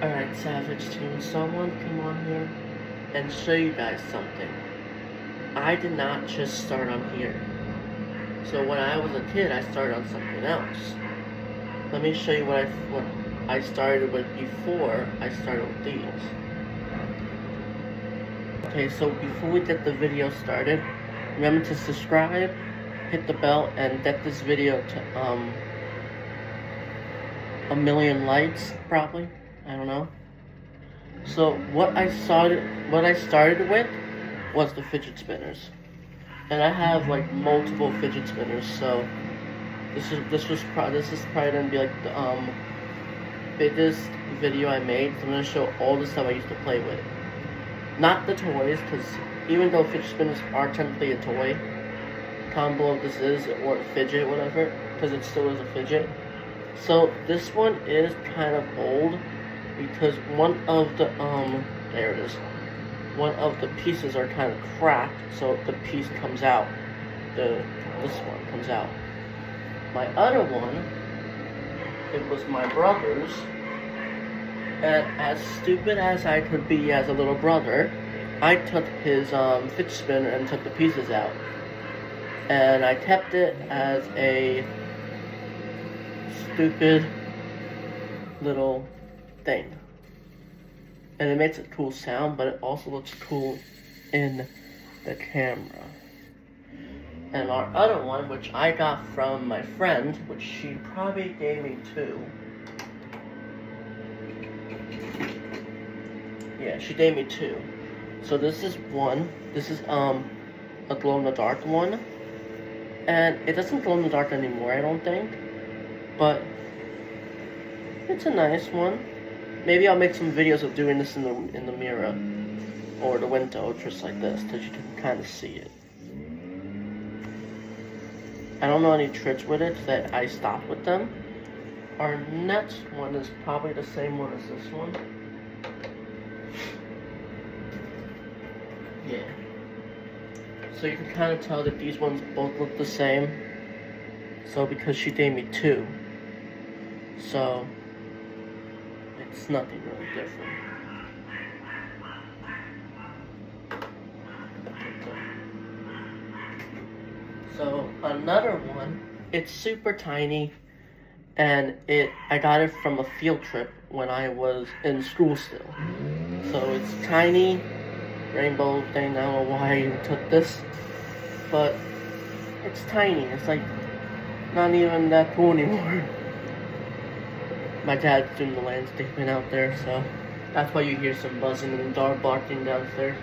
Alright, Savage Team, someone come on here and show you guys something. I did not just start on here. So when I was a kid, I started on something else. Let me show you what I started with before I started with these. Okay, so before we get the video started, remember to subscribe, hit the bell, and get this video to 1,000,000 likes, probably. I don't know. So what I started with was the fidget spinners, and I have like multiple fidget spinners. So this is probably gonna be like the biggest video I made. So I'm gonna show all the stuff I used to play with, not the toys, because even though fidget spinners are technically a toy, comment below if this is or a fidget, whatever, because it still is a fidget. So this one is kind of old because one of the there it is. One of the pieces are kind of cracked, so the piece comes out. This one comes out. My other one, it was my brother's, and as stupid as I could be as a little brother, I took his fidget spinner and took the pieces out, and I kept it as a stupid little thing. And it makes a cool sound, but it also looks cool in the camera. And our other one, which I got from my friend, which she probably gave me two. Yeah, she gave me two. So this is one. This is a glow-in-the-dark one. And it doesn't glow in the dark anymore, I don't think. But it's a nice one. Maybe I'll make some videos of doing this in the mirror or the window, just like this, so you can kind of see it. I don't know any tricks with it that I stopped with them. Our next one is probably the same one as this one. Yeah. So you can kind of tell that these ones both look the same. So because she gave me two, so it's nothing really different. So another one, it's super tiny, and I got it from a field trip when I was in school still. So it's tiny, rainbow thing. I don't know why I even took this, but it's tiny. It's like not even that cool anymore. My dad's doing the landscaping out there, so that's why you hear some buzzing and dog barking downstairs.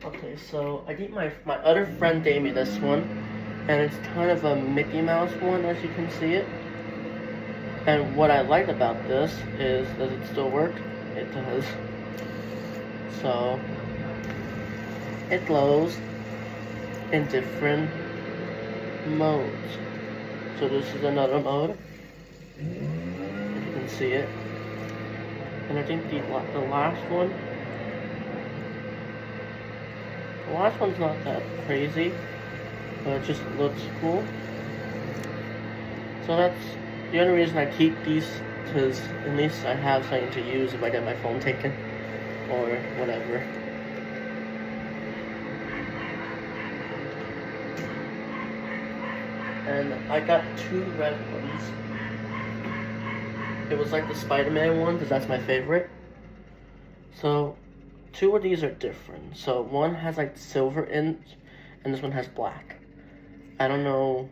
Okay, so I think my other friend gave me this one, and it's kind of a Mickey Mouse one, as you can see it. And what I like about this is, does it still work? It does. So it glows in different modes. So this is another mode, as you can see it. And I think the last one's not that crazy, but it just looks cool. So that's the only reason I keep these, because at least I have something to use if I get my phone taken, or whatever. And I got two red ones. It was like the Spider-Man one, because that's my favorite. So two of these are different. So one has like silver in, and this one has black. I don't know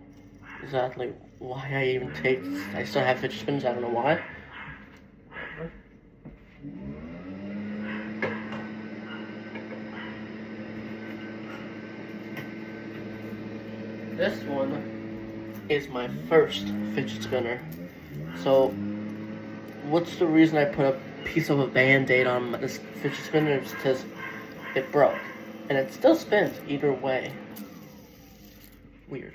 exactly why I still have fidget spinners, I don't know why. This one is my first fidget spinner. So what's the reason I put a piece of a band-aid on this fidget spinner? It's because it broke, and it still spins either way. Weird.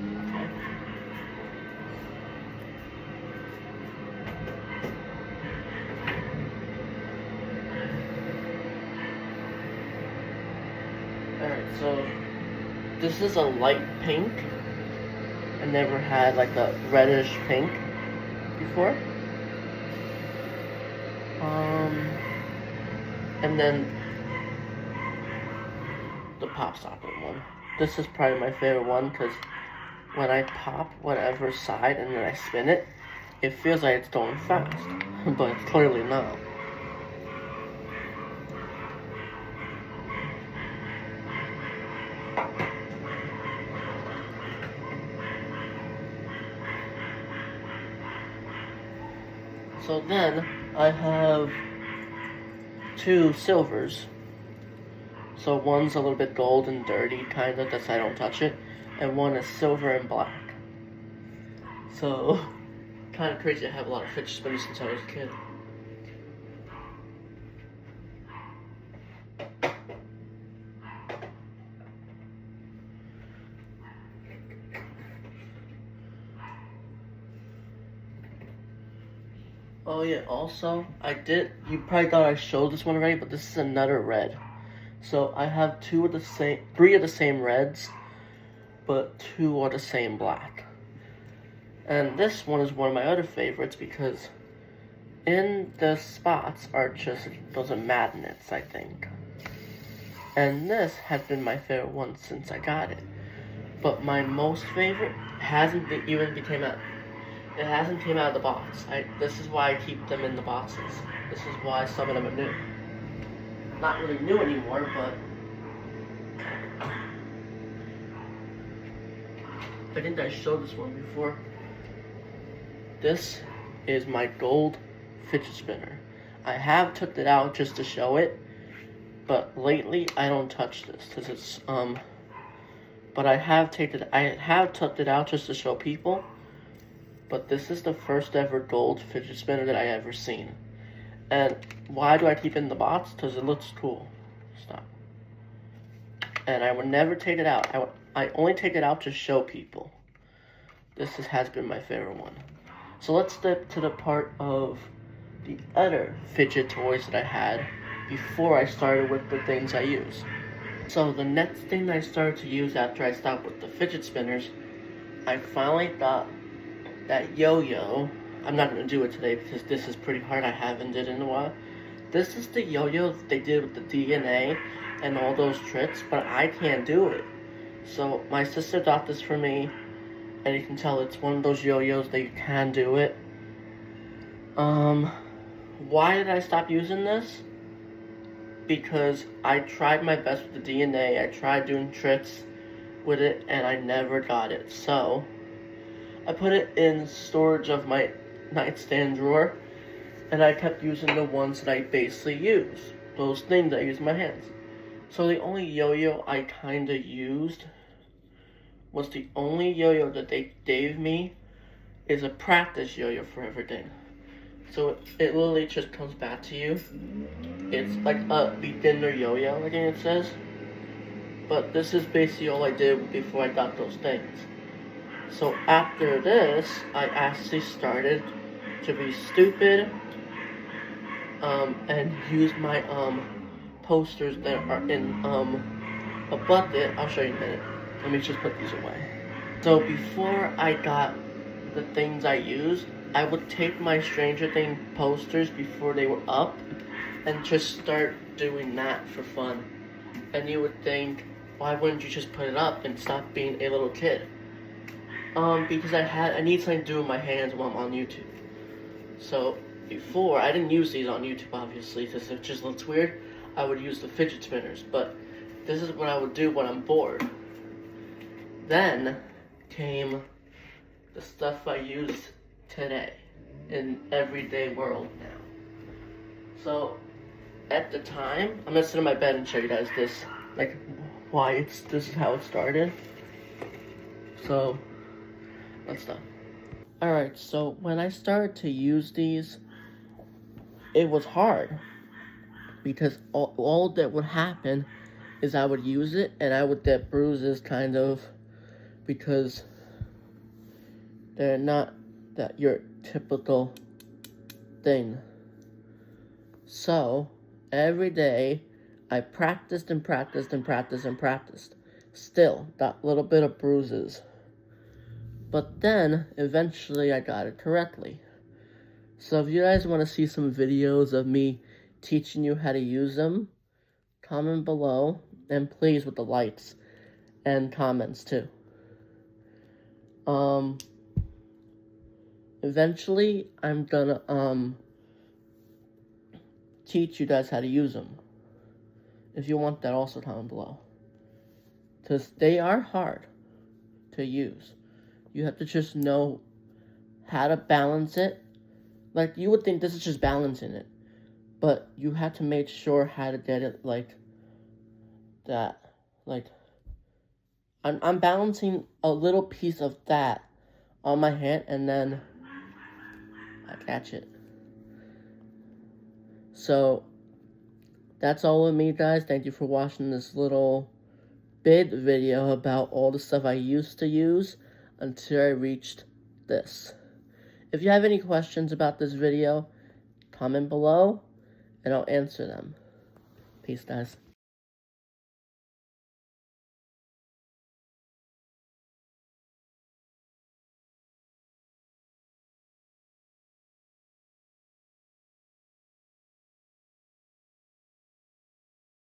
Okay. Alright, so this is a light pink, I never had like a reddish pink before. And then the pop socket one. This is probably my favorite one because when I pop whatever side and then I spin it, it feels like it's going fast, but it's clearly not. So then I have 2 silvers. So one's a little bit gold and dirty, kind of, that's why I don't touch it, and one is silver and black. So, kind of crazy. I have a lot of fidget spinners since I was a kid. Oh yeah, also, you probably thought I showed this one already, but this is another red. So I have 3 of the same reds, but 2 are the same black. And this one is one of my other favorites because in the spots are just those are magnets, I think. And this has been my favorite one since I got it. But my most favorite hasn't even came out. It hasn't came out of the box. This is why I keep them in the boxes. This is why some of them are new. Not really new anymore, but I think I showed this one before. This is my gold fidget spinner. I have took it out just to show it, but lately I don't touch this because it's but I have took it out just to show people. But this is the first ever gold fidget spinner that I ever seen. And why do I keep it in the box? Because it looks cool. Stop. And I would never take it out. I only take it out to show people. This has been my favorite one. So let's step to the part of the other fidget toys that I had before I started with the things I use. So the next thing I started to use after I stopped with the fidget spinners, I finally got that yo-yo. I'm not going to do it today because this is pretty hard. I haven't did it in a while. This is the yo-yo they did with the DNA and all those tricks, but I can't do it. So my sister got this for me, and you can tell it's one of those yo-yos that you can do it. Why did I stop using this? Because I tried my best with the DNA. I tried doing tricks with it, and I never got it. So I put it in storage of my nightstand drawer, and I kept using the ones that I basically use. Those things I use my hands. So the only yo-yo I kinda used was the only yo-yo that they gave me is a practice yo-yo for everything. So it literally just comes back to you. It's like a beginner yo-yo, I think it says. But this is basically all I did before I got those things. So after this, I actually started to be stupid and use my posters that are in a bucket. I'll show you in a minute. Let me just put these away. So before I got the things I used, I would take my Stranger Things posters before they were up and just start doing that for fun. And you would think, why wouldn't you just put it up and stop being a little kid? Because I need something to do with my hands while I'm on YouTube. So before, I didn't use these on YouTube obviously because it just looks weird. I would use the fidget spinners, but this is what I would do when I'm bored. Then came the stuff I use today in everyday world now. So at the time, I'm gonna sit in my bed and show you guys this, like this is how it started. So let's stop. Alright, so when I started to use these, it was hard because all that would happen is I would use it and I would get bruises kind of because they're not that your typical thing. So every day I practiced and practiced and practiced and practiced. Still got a little bit of bruises. But then, eventually I got it correctly. So if you guys want to see some videos of me teaching you how to use them, comment below, and please with the likes and comments too. Eventually I'm gonna teach you guys how to use them. If you want that, also comment below. Because they are hard to use. You have to just know how to balance it. Like, you would think this is just balancing it. But you have to make sure how to get it like that. Like, I'm balancing a little piece of that on my hand, and then I catch it. So, that's all with me, guys. Thank you for watching this little bit video about all the stuff I used to use until I reached this. If you have any questions about this video, comment below, and I'll answer them. Peace, guys.